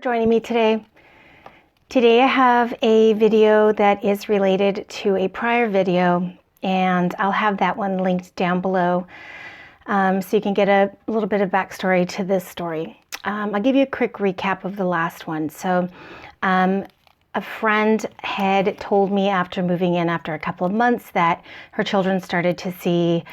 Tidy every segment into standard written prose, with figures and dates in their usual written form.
Joining me today. Today I have a video that is related to a prior video, and I'll have that one linked down below so you can get a little bit of backstory to this story. I'll give you a quick recap of the last one. So a friend had told me after moving in after a couple of months that her children started to see,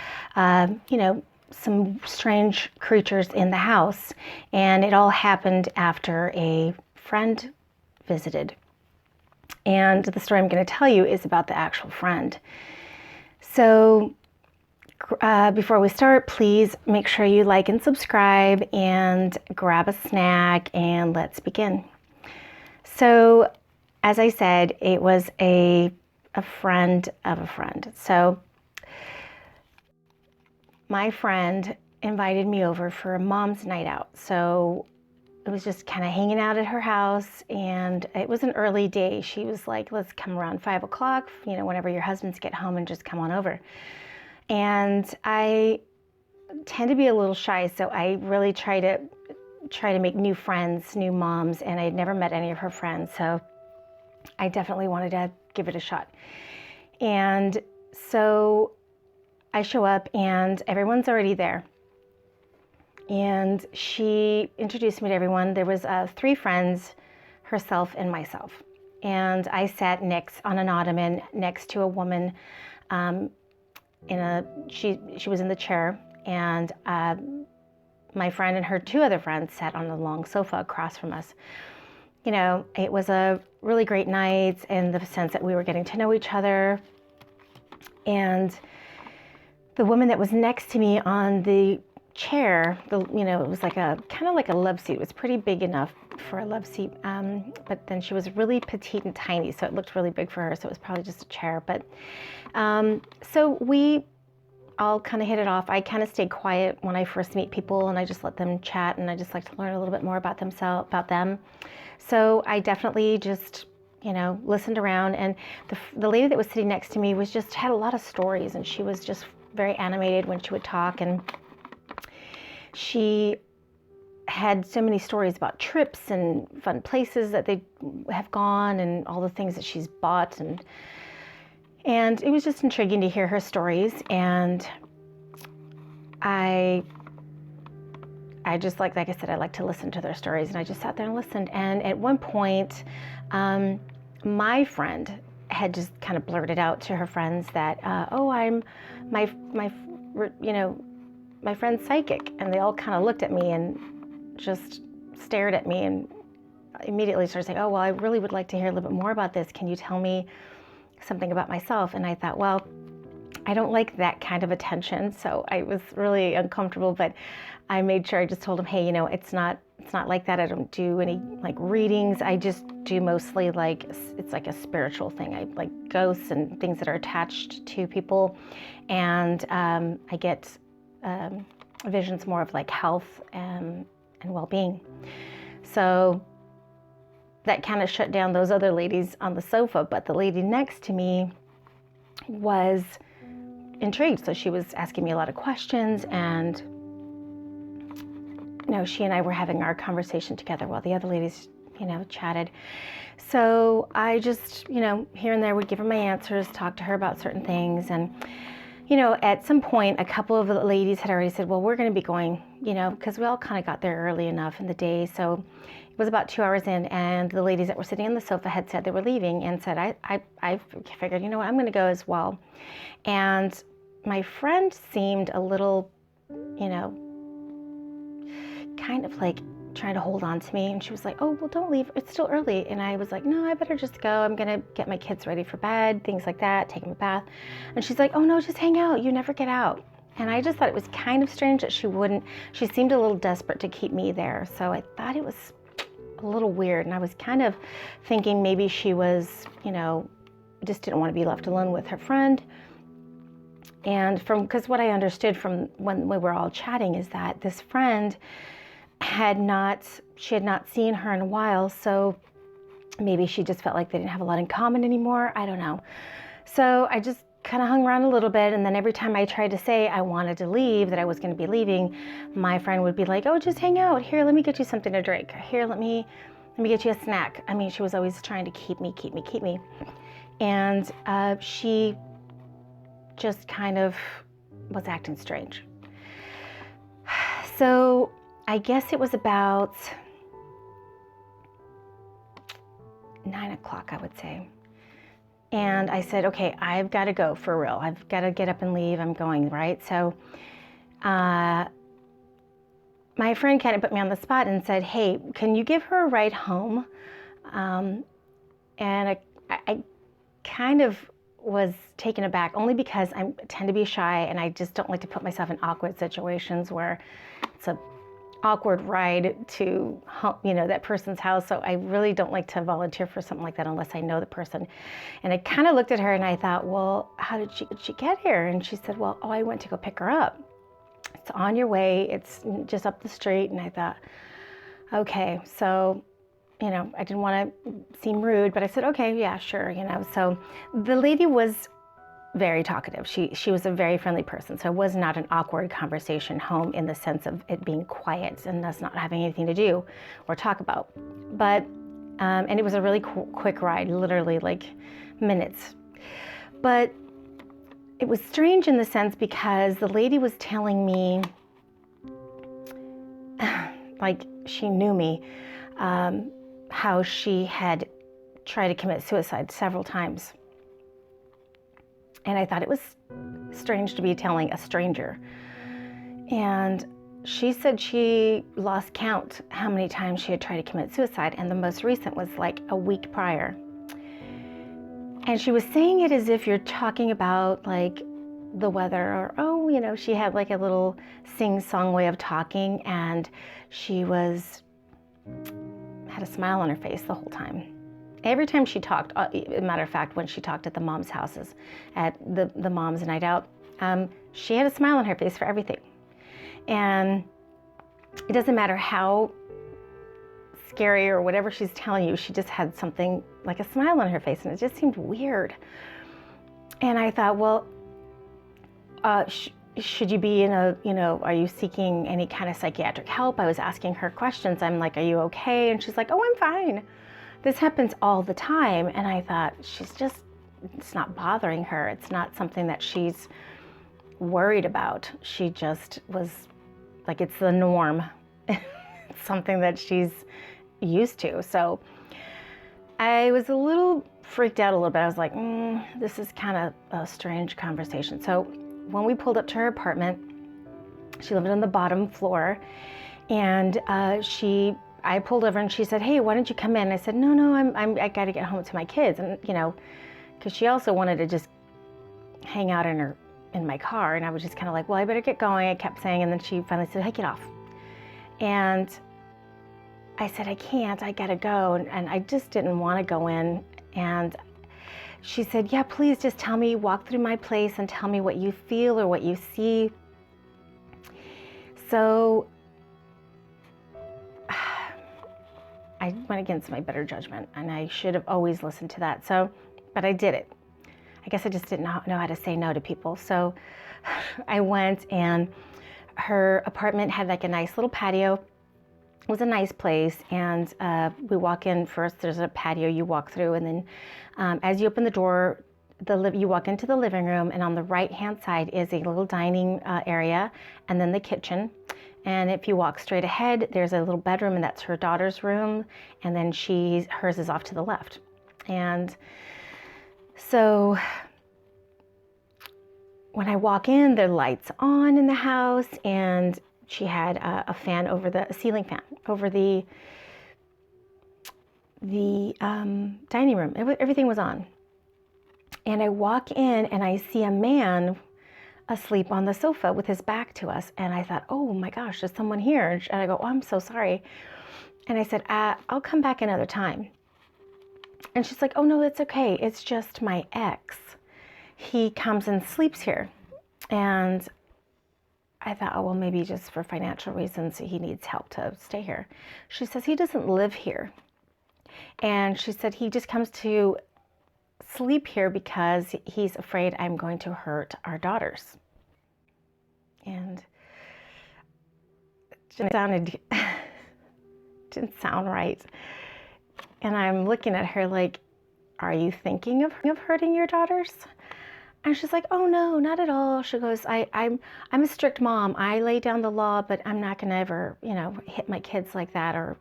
some strange creatures in the house, and it all happened after a friend visited. And the story I'm going to tell you is about the actual friend. So before we start, please make sure you like and subscribe and grab a snack, and let's begin. So as I said, it was a friend of a friend. So my friend invited me over for a mom's night out. So it was just kind of hanging out at her house, and it was an early day. She was like, let's come around 5 o'clock, whenever your husbands get home, and just come on over. And I tend to be a little shy, so I really try to make new friends, new moms, and I had never met any of her friends, so I definitely wanted to give it a shot. And so I show up and everyone's already there. And she introduced me to everyone. There was 3 friends, herself and myself. And I sat on an ottoman next to a woman. She was in the chair, and my friend and her 2 other friends sat on a long sofa across from us. It was a really great night in the sense that we were getting to know each other. And the woman that was next to me on the chair, it was like kind of like a love seat. It was pretty big enough for a love seat, but then she was really petite and tiny, so it looked really big for her, so it was probably just a chair. But so we all kind of hit it off. I kind of stayed quiet when I first meet people, and I just let them chat, and I just like to learn a little bit more about them. So I definitely just listened around, and the lady that was sitting next to me had a lot of stories, and she was just very animated when she would talk, and she had so many stories about trips and fun places that they have gone, and all the things that she's bought, and it was just intriguing to hear her stories. And I just like I said, I like to listen to their stories, and I just sat there and listened. And at one point, my friend had just kind of blurted out to her friends that, I'm my friend's psychic. And they all kind of looked at me and just stared at me, and immediately started saying, oh, well, I really would like to hear a little bit more about this. Can you tell me something about myself? And I thought, well, I don't like that kind of attention. So I was really uncomfortable, but I made sure I just told him, hey, it's not like that. I don't do any like readings. I just do mostly it's like a spiritual thing. I like ghosts and things that are attached to people. And I get visions more of like health and well-being. So that kind of shut down those other ladies on the sofa, but the lady next to me was intrigued. So she was asking me a lot of questions, and she and I were having our conversation together while the other ladies, chatted. So I just, here and there would give her my answers, talk to her about certain things. And, at some point, a couple of the ladies had already said, well, we're going to be going, because we all kind of got there early enough in the day. So it was about 2 hours in, and the ladies that were sitting on the sofa had said they were leaving, and said, I figured, I'm going to go as well. And my friend seemed a little, kind of like trying to hold on to me, and she was like, oh, well, don't leave, it's still early. And I was like, no, I better just go. I'm gonna get my kids ready for bed, things like that, take them a bath. And she's like, oh no, just hang out, you never get out. And I just thought it was kind of strange that she seemed a little desperate to keep me there. So I thought it was a little weird, and I was kind of thinking maybe she was, just didn't want to be left alone with her friend. And because what I understood from when we were all chatting is that this friend had not seen her in a while, so maybe she just felt like they didn't have a lot in common anymore. I don't know. So I just kind of hung around a little bit, and then every time I tried to say I wanted to leave, that I was going to be leaving, my friend would be like, oh, just hang out. Here, let me get you something to drink. Here, let me, let me get you a snack. I mean, she was always trying to keep me. And she just kind of was acting strange. So I guess it was about 9 o'clock, I would say. And I said, okay, I've got to go for real. I've got to get up and leave. I'm going, right? So my friend kind of put me on the spot and said, hey, can you give her a ride home? And I kind of was taken aback, only because I tend to be shy and I just don't like to put myself in awkward situations where it's a awkward ride to, that person's house. So I really don't like to volunteer for something like that unless I know the person. And I kind of looked at her and I thought, well, how did she get here? And she said, well, I went to go pick her up. It's on your way. It's just up the street. And I thought, okay, so, I didn't want to seem rude, but I said, okay, yeah, sure. So the lady was very talkative. She was a very friendly person. So it was not an awkward conversation home in the sense of it being quiet and us not having anything to do or talk about. But, and it was a really quick ride, literally like minutes. But it was strange in the sense because the lady was telling me, like she knew me, how she had tried to commit suicide several times. And I thought it was strange to be telling a stranger. And she said she lost count how many times she had tried to commit suicide, and the most recent was like a week prior. And she was saying it as if you're talking about like the weather, or, she had like a little sing-song way of talking, and she had a smile on her face the whole time. Every time she talked, as a matter of fact, when she talked at the mom's houses, at the mom's night out, she had a smile on her face for everything. And it doesn't matter how scary or whatever she's telling you, she just had something like a smile on her face, and it just seemed weird. And I thought, well, should you be are you seeking any kind of psychiatric help? I was asking her questions. I'm like, are you okay? And she's like, oh, I'm fine. This happens all the time. And I thought, it's not bothering her. It's not something that she's worried about. She just was like, it's the norm. It's something that she's used to. So I was a little freaked out a little bit. I was like, this is kind of a strange conversation. So when we pulled up to her apartment, she lived on the bottom floor, and I pulled over and she said, hey, why don't you come in? I said, no, I got to get home to my kids. And, because she also wanted to just hang out in my car. And I was just kind of like, well, I better get going. I kept saying, and then she finally said, hey, get off. And I said, I can't, I got to go. And I just didn't want to go in. And she said, yeah, please just tell me, walk through my place and tell me what you feel or what you see. So I went against my better judgment, and I should have always listened to that. So, but I did it. I guess I just didn't know how to say no to people. So I went, and her apartment had like a nice little patio. It was a nice place, and we walk in first. There's a patio you walk through, and then as you open the door, you walk into the living room, and on the right-hand side is a little dining area, and then the kitchen. And if you walk straight ahead, there's a little bedroom, and that's her daughter's room, and then hers is off to the left. And so when I walk in, the light's on in the house, and she had a fan over a ceiling fan over the dining room. Everything was on. And I walk in and I see a man asleep on the sofa with his back to us. And I thought, oh my gosh, there's someone here. And I go, oh, I'm so sorry. And I said, I'll come back another time. And she's like, oh no, it's okay. It's just my ex. He comes and sleeps here. And I thought, oh, well, maybe just for financial reasons, he needs help to stay here. She says, he doesn't live here. And she said, he just comes to sleep here because he's afraid I'm going to hurt our daughters. And it didn't sound right. And I'm looking at her like, are you thinking of hurting your daughters? And she's like, oh no, not at all. She goes, I'm a strict mom. I lay down the law, but I'm not gonna ever, hit my kids like that or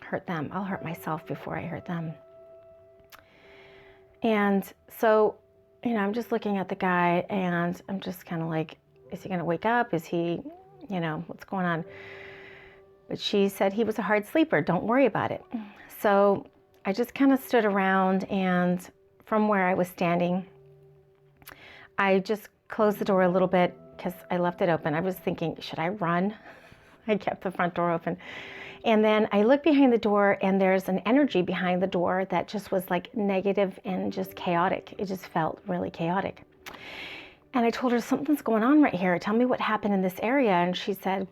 hurt them. I'll hurt myself before I hurt them. And so, I'm just looking at the guy and I'm just kind of like, is he gonna wake up? Is he, what's going on? But she said he was a hard sleeper. Don't worry about it. So I just kind of stood around, and from where I was standing, I just closed the door a little bit because I left it open. I was thinking, should I run? I kept the front door open. And then I looked behind the door, and there's an energy behind the door that just was like negative and just chaotic. It just felt really chaotic. And I told her, something's going on right here. Tell me what happened in this area. And she said,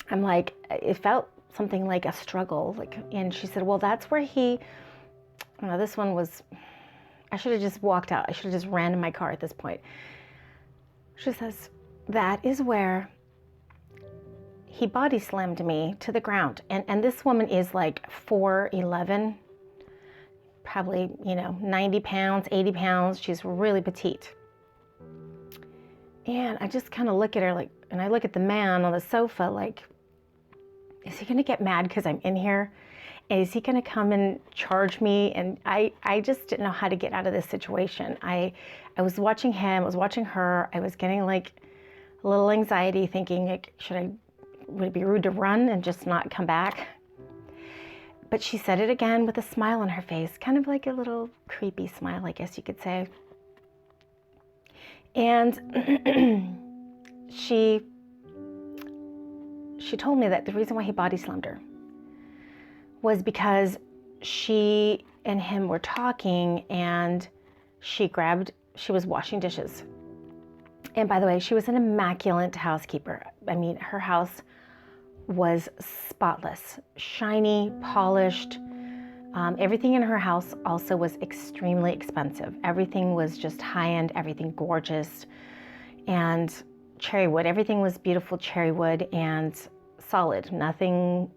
I'm like, it felt something like a struggle. And she said, well, that's where this one was, I should have just walked out. I should have just ran in my car at this point. She says, that is where he body slammed me to the ground. And this woman is like 4'11", probably, 90 pounds, 80 pounds. She's really petite. And I just kind of look at her like, and I look at the man on the sofa like, is he gonna get mad because I'm in here? And is he gonna come and charge me? And I just didn't know how to get out of this situation. I was watching him, I was watching her. I was getting like a little anxiety, thinking like, would it be rude to run and just not come back? But she said it again with a smile on her face, kind of like a little creepy smile, I guess you could say. And she told me that the reason why he body slammed her was because she and him were talking, and she was washing dishes. And by the way, she was an immaculate housekeeper. I mean, her house was spotless, shiny, polished. Everything in her house also was extremely expensive. Everything was just high-end, everything gorgeous, and cherry wood. Everything was beautiful cherry wood and solid, nothing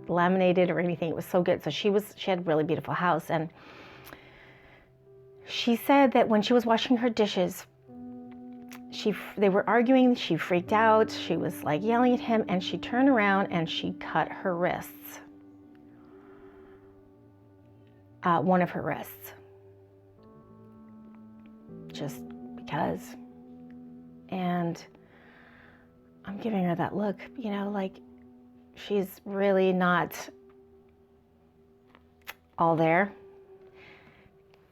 laminated or anything. It was so good. So she had a really beautiful house. And she said that when she was washing her dishes, they were arguing, she freaked out, she was like yelling at him, and she turned around and she cut her wrists. One of her wrists. Just because. And I'm giving her that look, like she's really not all there.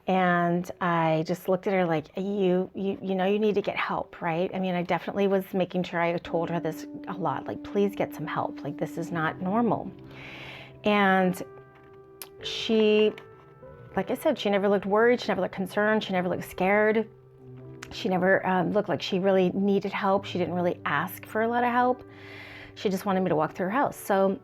And I just looked at her like, you need to get help, right? I mean, I definitely was making sure I told her this a lot, like, please get some help. Like, this is not normal. And she, like I said, she never looked worried. She never looked concerned. She never looked scared. She never looked like she really needed help. She didn't really ask for a lot of help. She just wanted me to walk through her house. So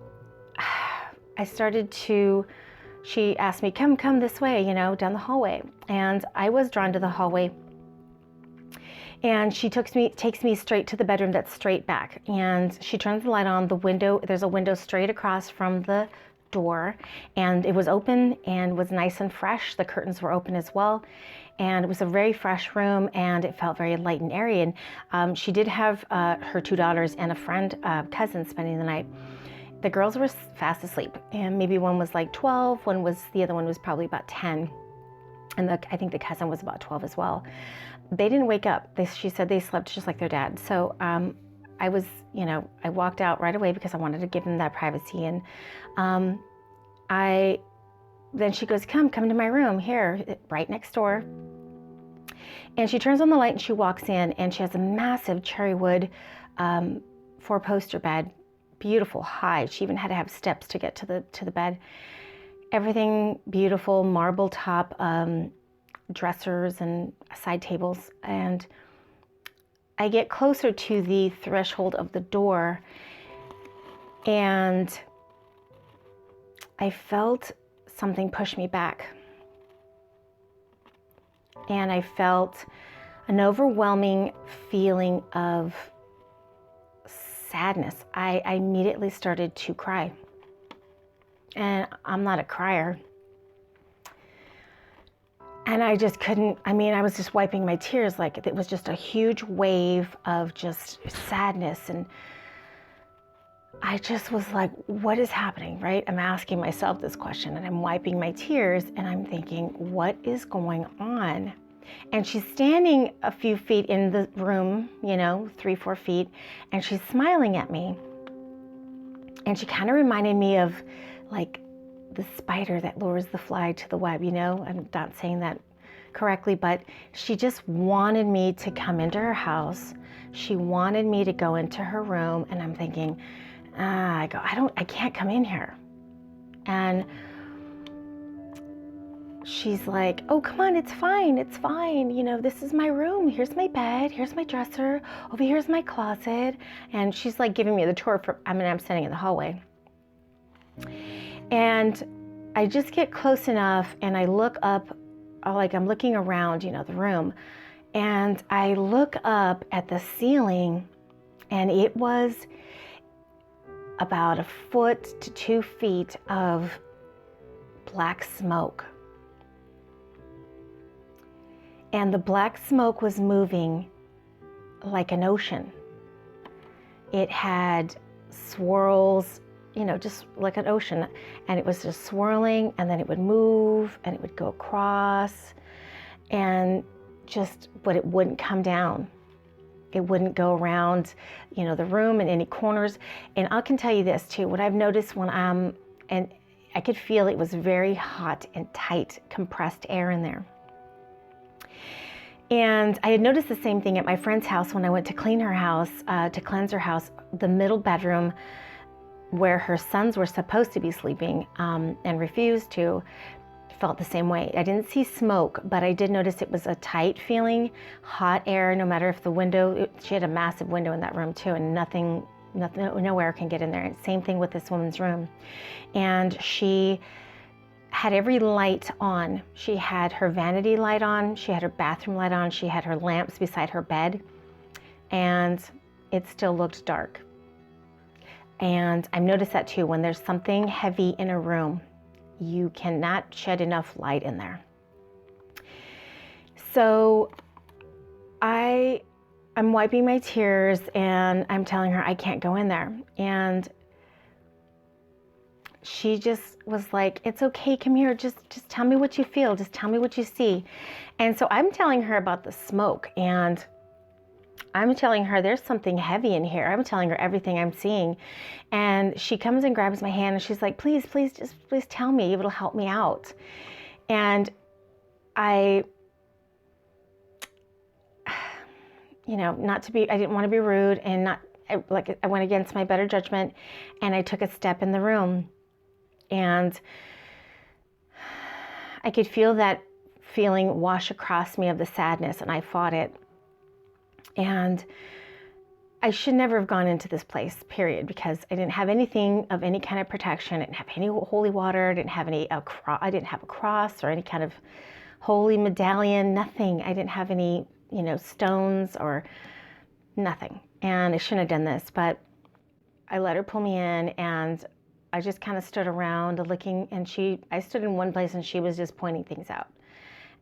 she asked me, come this way, down the hallway. And I was drawn to the hallway. And she takes me straight to the bedroom that's straight back. And she turns the light on. There's a window straight across from the door. And it was open and was nice and fresh. The curtains were open as well. And it was a very fresh room, and it felt very light and airy. And she did have her two daughters and a friend, cousin, spending the night. The girls were fast asleep, and maybe one was like 12, the other one was probably about 10. And I think the cousin was about 12 as well. They didn't wake up. She said they slept just like their dad. So I walked out right away because I wanted to give them that privacy. And then she goes, come to my room here, right next door. And she turns on the light and she walks in, and she has a massive cherry wood 4-poster bed, beautiful, high. She even had to have steps to get to the bed. Everything beautiful, marble top, dressers and side tables. And I get closer to the threshold of the door, and I felt something push me back. And I felt an overwhelming feeling of sadness. I immediately started to cry. And I'm not a crier. And I just couldn't, I was just wiping my tears. Like it was just a huge wave of just sadness. And I just was like, what is happening, right? I'm asking myself this question and I'm wiping my tears and I'm thinking, what is going on? And she's standing a few feet in the room, 3-4 feet, and she's smiling at me. And she kind of reminded me of like the spider that lures the fly to the web, I'm not saying that correctly, but she just wanted me to come into her house. She wanted me to go into her room, and I'm thinking, I can't come in here. And she's like, oh, come on, it's fine. This is my room. Here's my bed. Here's my dresser. Over here's my closet. And she's like giving me the tour I'm standing in the hallway. And I just get close enough and I look up, like I'm looking around, the room. And I look up at the ceiling and it was about 1 foot to 2 feet of black smoke. And the black smoke was moving like an ocean. It had swirls, just like an ocean. And it was just swirling, and then it would move, and it would go across, but it wouldn't come down. It wouldn't go around, the room in any corners. And I can tell you this too, what I've noticed and I could feel it was very hot and tight, compressed air in there. And I had noticed the same thing at my friend's house when I went to cleanse her house, the middle bedroom where her sons were supposed to be sleeping and refused to, felt the same way. I didn't see smoke, but I did notice it was a tight feeling, hot air, no matter if the window, she had a massive window in that room too, and no air can get in there. Same thing with this woman's room. And she had every light on. She had her vanity light on, she had her bathroom light on, she had her lamps beside her bed, and it still looked dark. And I've noticed that too, when there's something heavy in a room, you cannot shed enough light in there. So I'm wiping my tears and I'm telling her I can't go in there. And she just was like, it's okay, come here, just tell me what you feel, just tell me what you see. And so I'm telling her about the smoke, and I'm telling her there's something heavy in here. I'm telling her everything I'm seeing. And she comes and grabs my hand and she's like, please tell me, it'll help me out. And I didn't want to be rude, and I went against my better judgment, and I took a step in the room. And I could feel that feeling wash across me of the sadness, and I fought it. And I should never have gone into this place, period, because I didn't have anything of any kind of protection. I didn't have any holy water. I didn't have I didn't have a cross or any kind of holy medallion, nothing. I didn't have any, stones or nothing. And I shouldn't have done this, but I let her pull me in, and I just kind of stood around looking, and I stood in one place and she was just pointing things out.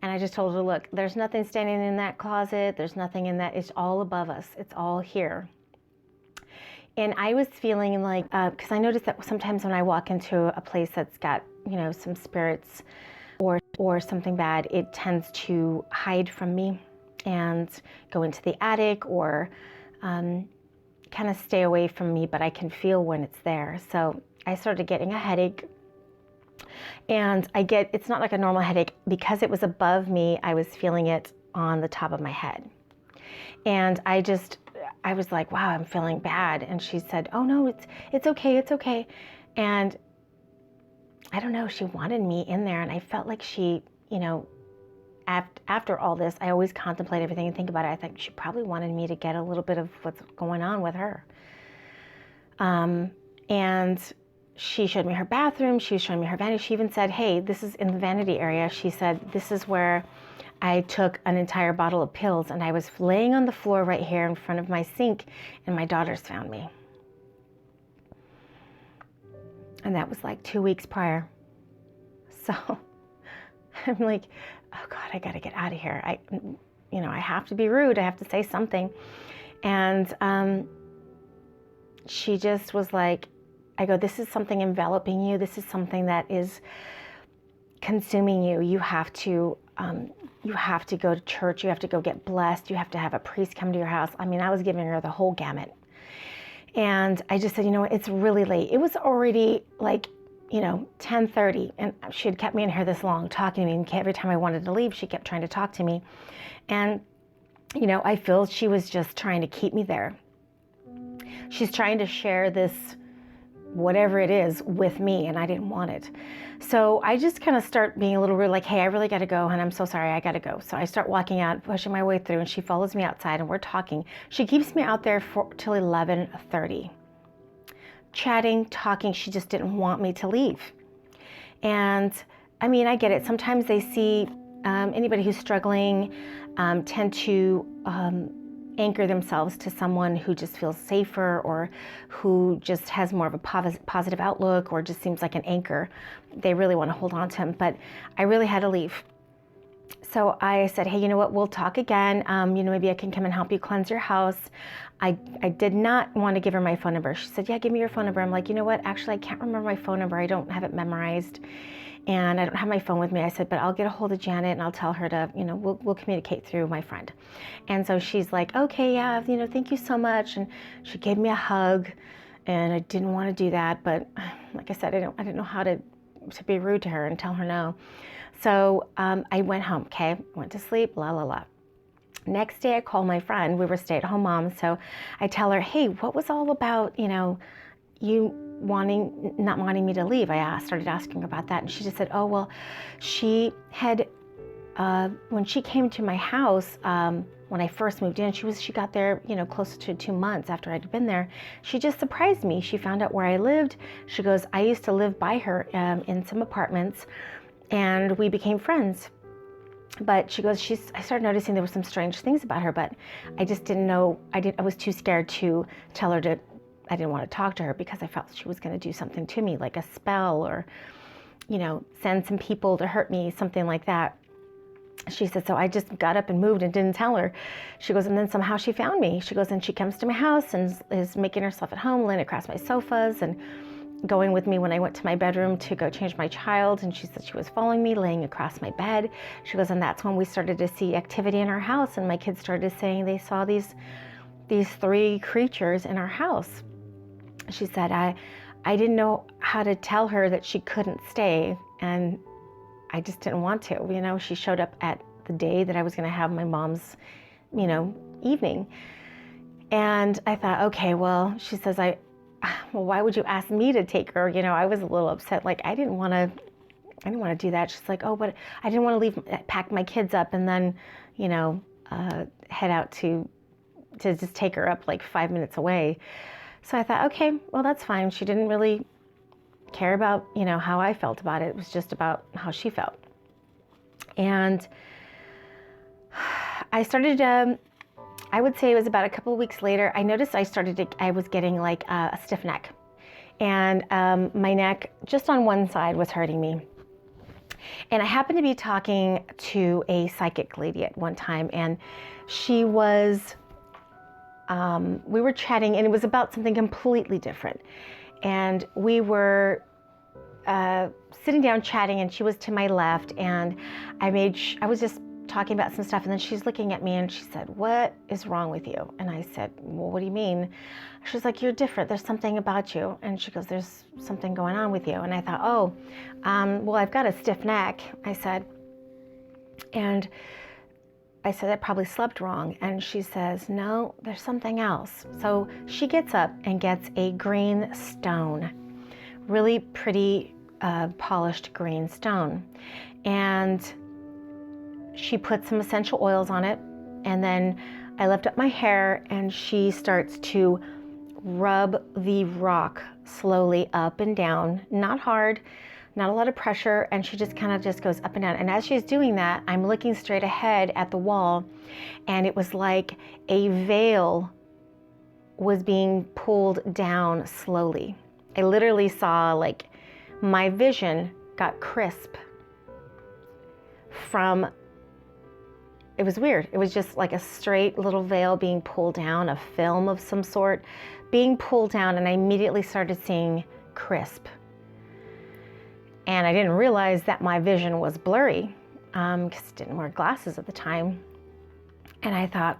And I just told her, look, there's nothing standing in that closet. There's nothing in that. It's all above us. It's all here. And I was feeling like, because I noticed that sometimes when I walk into a place that's got, some spirits or something bad, it tends to hide from me and go into the attic or kind of stay away from me, but I can feel when it's there. So I started getting a headache. And it's not like a normal headache. Because it was above me, I was feeling it on the top of my head. And I was like, wow, I'm feeling bad. And she said, oh no, it's okay. And I don't know, she wanted me in there, and I felt like she, after all this, I always contemplate everything and think about it. I think she probably wanted me to get a little bit of what's going on with her. And she showed me her bathroom. She was showing me her vanity. She even said, hey, this is in the vanity area. She said, this is where I took an entire bottle of pills, and I was laying on the floor right here in front of my sink, and my daughters found me. And that was like 2 weeks prior. So I'm like, oh God, I got to get out of here. I have to be rude. I have to say something. And she just was like, I go, this is something enveloping you. This is something that is consuming you. You have to go to church. You have to go get blessed. You have to have a priest come to your house. I mean, I was giving her the whole gamut. And I just said, you know what, it's really late. It was already like, 10:30, and she had kept me in here this long talking to me, and every time I wanted to leave, she kept trying to talk to me. And, I feel she was just trying to keep me there. She's trying to share this, whatever it is, with me, and I didn't want it. So I just kind of start being a little rude, like, hey, I really got to go, and I'm so sorry, I got to go. So I start walking out, pushing my way through, and she follows me outside, and we're talking. She keeps me out there till 11:30. Chatting, talking. She just didn't want me to leave. And I mean, I get it. Sometimes they see anybody who's struggling tend to anchor themselves to someone who just feels safer, or who just has more of a positive outlook, or just seems like an anchor. They really want to hold on to him. But I really had to leave. So I said, hey, you know what, we'll talk again. Maybe I can come and help you cleanse your house. I did not want to give her my phone number. She said, yeah, give me your phone number. I'm like, you know what, actually, I can't remember my phone number. I don't have it memorized, and I don't have my phone with me. I said, but I'll get a hold of Janet, and I'll tell her to, we'll communicate through my friend. And so she's like, okay, yeah, thank you so much. And she gave me a hug, and I didn't want to do that. But like I said, I didn't know how to be rude to her and tell her no. So I went home, okay? Went to sleep, la, la, la. Next day, I call my friend. We were stay-at-home moms. So I tell her, hey, what was all about, you not wanting me to leave? I started asking her about that. And she just said, oh, well, she had, when she came to my house, when I first moved in, she got there, close to 2 months after I'd been there. She just surprised me. She found out where I lived. She goes, I used to live by her in some apartments, and we became friends. But she goes, I started noticing there were some strange things about her, but I just didn't know. I was too scared to tell her I didn't want to talk to her, because I felt she was going to do something to me, like a spell, or, send some people to hurt me, something like that. She said, so I just got up and moved and didn't tell her. She goes, and then somehow she found me. She goes, and she comes to my house and is making herself at home, laying across my sofas, and going with me when I went to my bedroom to go change my child. And she said she was following me, laying across my bed. She goes, and that's when we started to see activity in our house, and my kids started saying they saw these 3 creatures in our house. She said, I didn't know how to tell her that she couldn't stay, and I just didn't want to. She showed up at the day that I was going to have my mom's, evening. And I thought, okay, well, she says, well, why would you ask me to take her? I was a little upset. Like, I didn't want to do that. She's like, oh, but I didn't want to pack my kids up and then, head out to just take her up like 5 minutes away. So I thought, okay, well, that's fine. She didn't really care about, how I felt about it. It was just about how she felt. And I started, I would say it was about a couple of weeks later, I noticed I was getting like a stiff neck. And my neck, just on one side, was hurting me. And I happened to be talking to a psychic lady at one time, and she was, we were chatting, and it was about something completely different. And we were sitting down chatting, and she was to my left, and I was just talking about some stuff, and then she's looking at me, and she said, what is wrong with you? And I said, well, what do you mean? She's like, you're different. There's something about you. And she goes, there's something going on with you. And I thought, oh, well, I've got a stiff neck, I said. And I said, I probably slept wrong. And she says, no, there's something else. So she gets up and gets a green stone, really pretty polished green stone. And she put some essential oils on it, and then I lift up my hair, and she starts to rub the rock slowly up and down, not hard, not a lot of pressure, and she just kind of just goes up and down. And as she's doing that, I'm looking straight ahead at the wall, and it was like a veil was being pulled down slowly. I literally saw like my vision got crisp from, it was weird. It was just like a straight little veil being pulled down, a film of some sort being pulled down, and I immediately started seeing crisp. And I didn't realize that my vision was blurry because I didn't wear glasses at the time. And I thought,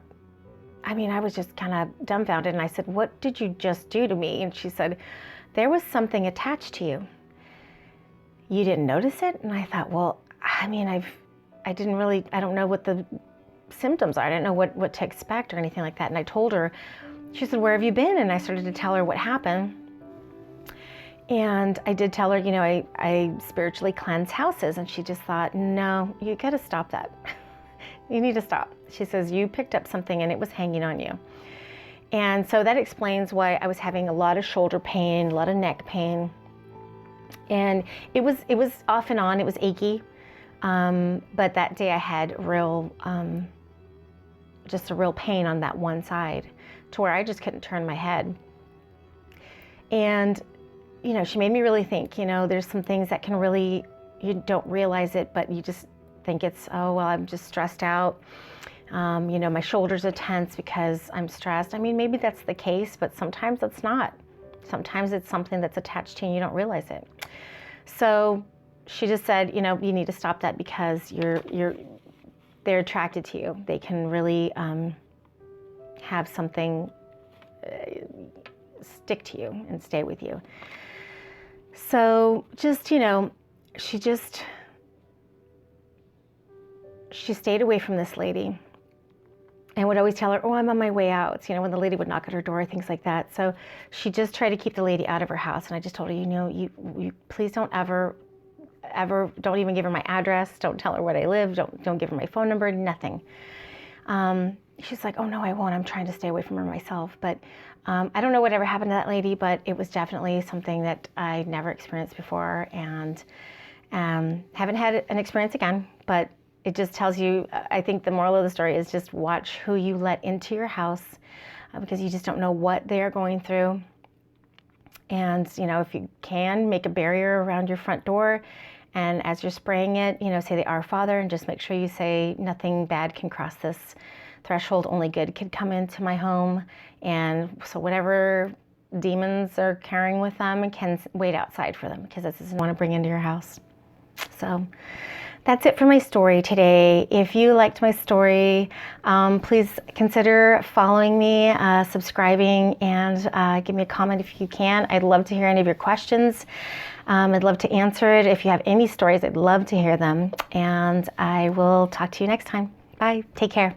I was just kind of dumbfounded. And I said, what did you just do to me? And she said, there was something attached to you. You didn't notice it? And I thought, well, I don't know what the symptoms are. I didn't know what to expect or anything like that. And I told her, she said, where have you been? And I started to tell her what happened. And I did tell her, I spiritually cleanse houses. And she just thought, no, you got to stop that. You need to stop. She says, you picked up something and it was hanging on you. And so that explains why I was having a lot of shoulder pain, a lot of neck pain. And it was off and on, it was achy. But that day I had just a real pain on that one side to where I just couldn't turn my head. And, she made me really think, there's some things that can really, you don't realize it, but you just think it's, oh, well, I'm just stressed out. My shoulders are tense because I'm stressed. Maybe that's the case, but sometimes it's not. Sometimes it's something that's attached to you and you don't realize it. So she just said, you need to stop that because they're attracted to you. They can really have something stick to you and stay with you. So just, she stayed away from this lady and would always tell her, oh, I'm on my way out. When the lady would knock at her door, things like that. So she just tried to keep the lady out of her house. And I just told her, you please don't ever, don't even give her my address. Don't tell her where I live. Don't give her my phone number, nothing. She's like, oh no, I won't. I'm trying to stay away from her myself. But I don't know whatever happened to that lady, but it was definitely something that I never experienced before and haven't had an experience again, but it just tells you, I think the moral of the story is just watch who you let into your house because you just don't know what they are going through. And, if you can, make a barrier around your front door. And as you're spraying it, say the Our Father and just make sure you say nothing bad can cross this threshold, only good could come into my home. And so whatever demons are carrying with them can wait outside for them because this is what you want to bring into your house. So that's it for my story today. If you liked my story, please consider following me, subscribing, and give me a comment if you can. I'd love to hear any of your questions. I'd love to answer it. If you have any stories, I'd love to hear them. And I will talk to you next time. Bye. Take care.